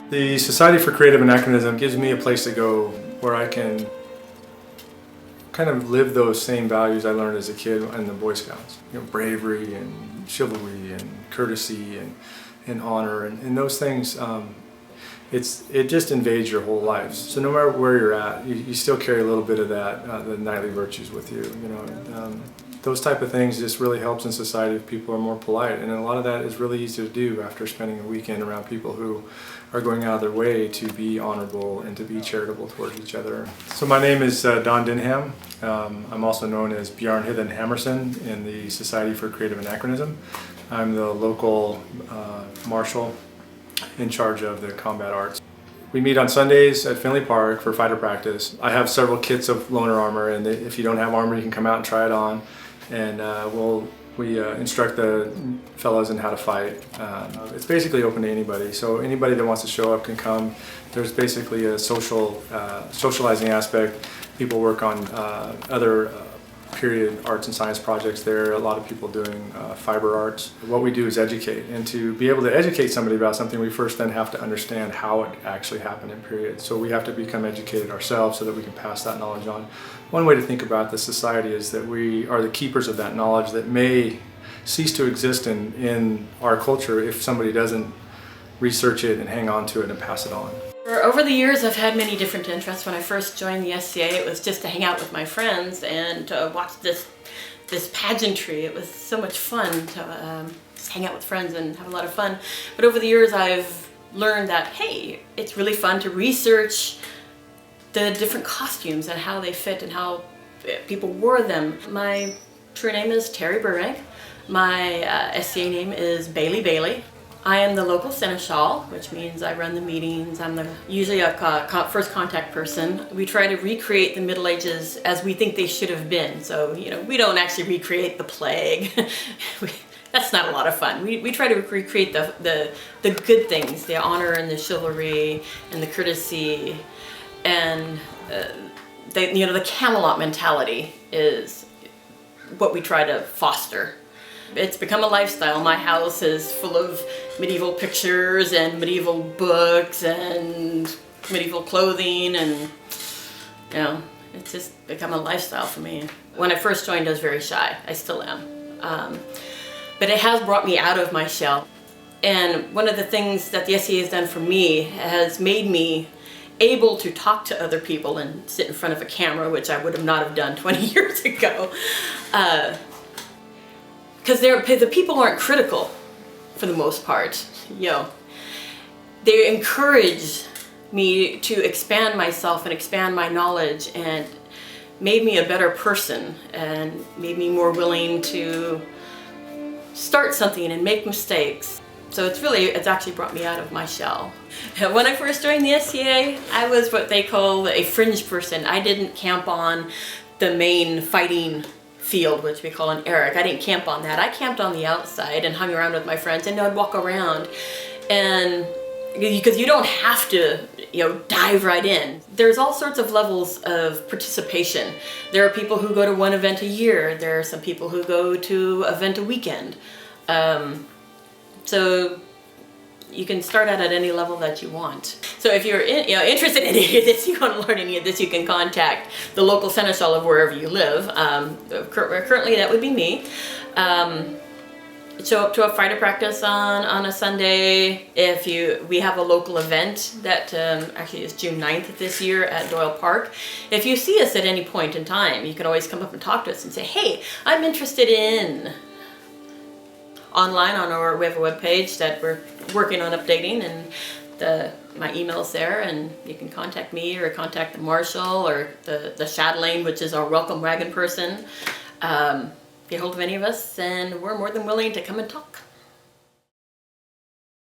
The Society for Creative Anachronism gives me a place to go where I can kind of live those same values I learned as a kid in the Boy Scouts. You know, bravery and chivalry and courtesy and honor and those things. It just invades your whole life. So no matter where you're at, you still carry a little bit of that, the knightly virtues with you. You know, those type of things just really helps in society if people are more polite. And a lot of that is really easy to do after spending a weekend around people who are going out of their way to be honorable and to be charitable towards each other. So my name is Don Dinham. I'm also known as Bjarne Hithen Hammerson in the Society for Creative Anachronism. I'm the local marshal in charge of the combat arts. We meet on Sundays at Finley Park for fighter practice. I have several kits of loaner armor, and if you don't have armor, you can come out and try it on. And we instruct the fellows in how to fight. It's basically open to anybody, so anybody that wants to show up can come. There's basically a socializing aspect. People work on other period arts and science projects there. A lot of people doing fiber arts. What we do is educate, and to be able to educate somebody about something, we first then have to understand how it actually happened in period. So we have to become educated ourselves so that we can pass that knowledge on. One way to think about the society is that we are the keepers of that knowledge that may cease to exist in our culture if somebody doesn't research it and hang on to it and pass it on. Over the years, I've had many different interests. When I first joined the s.c.a, it was just to hang out with my friends and to watch this pageantry. It was so much fun to just hang out with friends and have a lot of fun. But over the years, I've learned that, hey, it's really fun to research the different costumes and how they fit and how people wore them. My true name is Terry Burbank. My s.c.a name is belibailey. I am the local Seneschal, which means I run the meetings. I'm usually a first contact person. We try to recreate the Middle Ages as we think they should have been. So, you know, we don't actually recreate the plague. That's not a lot of fun. We try to recreate the good things, the honor and the chivalry and the courtesy, and the Camelot mentality is what we try to foster. It's become a lifestyle. My house is full of medieval pictures and medieval books and medieval clothing, and you know, it's just become a lifestyle for me. When I first joined, I was very shy. I still am. But it has brought me out of my shell. And one of the things that the s.c.a has done for me has made me able to talk to other people and sit in front of a camera, which I would not have done 20 years ago. Because the people aren't critical, for the most part. You know, they encourage me to expand myself and expand my knowledge, and made me a better person and made me more willing to start something and make mistakes. So it's actually brought me out of my shell. When I first joined the s.c.a, I was what they call a fringe person. I didn't camp on the main fighting field, which we call an eric. I didn't camp on that. I camped on the outside and hung around with my friends, and I'd walk around, and because you don't have to, you know, dive right in. There's all sorts of levels of participation. There are people who go to one event a year. There are some people who go to an event a weekend. So you can start out at any level that you want. So if you're interested in any of this, you want to learn any of this, you can contact the local Seneschal of wherever you live. Currently that would be me. Show up to a fighter practice on a Sunday. We have a local event that actually is June 9th this year at Doyle Park. If you see us at any point in time, you can always come up and talk to us and say, hey, I'm interested in. Online we have a webpage that we're working on updating, and my email's there, and you can contact me or contact the marshal or the chatelaine, which is our welcome wagon person. Get hold of any of us, and we're more than willing to come and talk